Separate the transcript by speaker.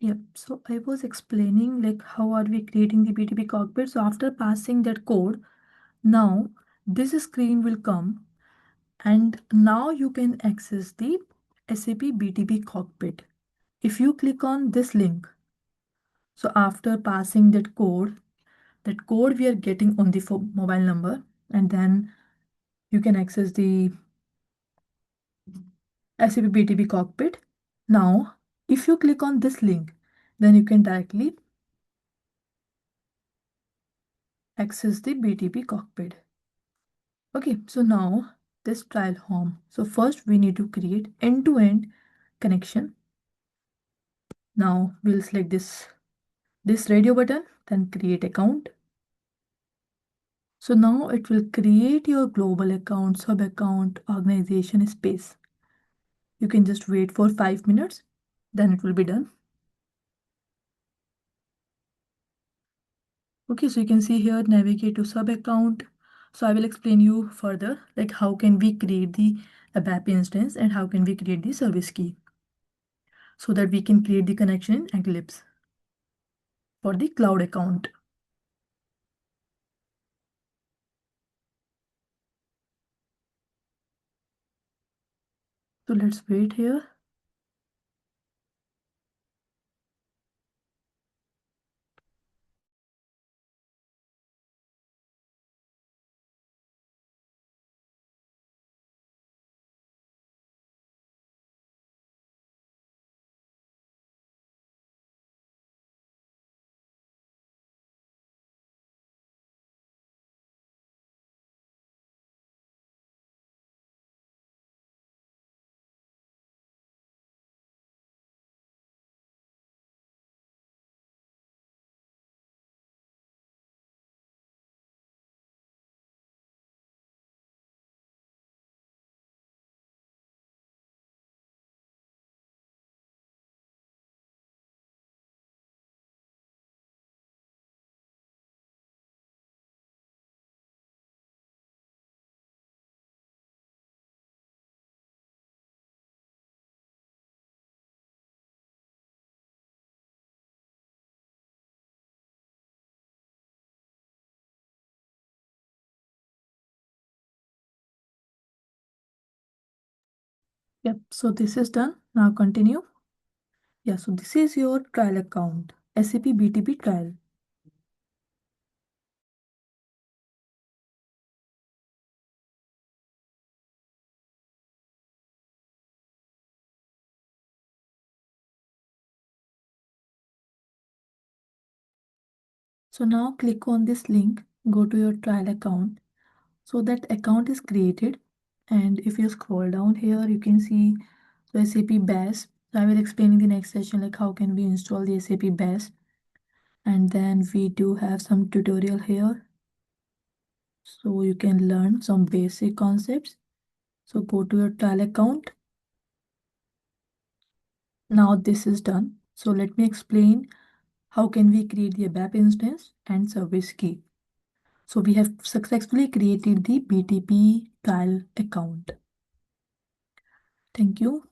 Speaker 1: Yep, so I was explaining like how are we creating the BTP cockpit. So after passing that code, now this screen will come and now you can access the SAP BTP cockpit. If you click on this link, so after passing that code we are getting on the mobile number, and then you can access the SAP BTP cockpit. Now, if you click on this link, then you can directly access the BTP cockpit. Okay, so now this trial home. So first we need to create end-to-end connection. Now we'll select this radio button, then create account. So now it will create your global account, sub account, organization space. You can just wait for 5 minutes, then it will be done. Okay, so you can see here, navigate to sub account. So I will explain you further, like how can we create the ABAP instance and how can we create the service key so that we can create the connection in Eclipse for the cloud account. So let's wait here. Yep, so this is done. Now continue. Yeah, so this is your trial account, SAP BTP trial. So now click on this link, go to your trial account. So that account is created. And if you scroll down here, you can see the SAP BAS. I will explain in the next session like how can we install the SAP BAS. And then we do have some tutorial here. So you can learn some basic concepts. So go to your trial account. Now this is done. So let me explain how can we create the ABAP instance and service key. So we have successfully created the BTP trial account. Thank you.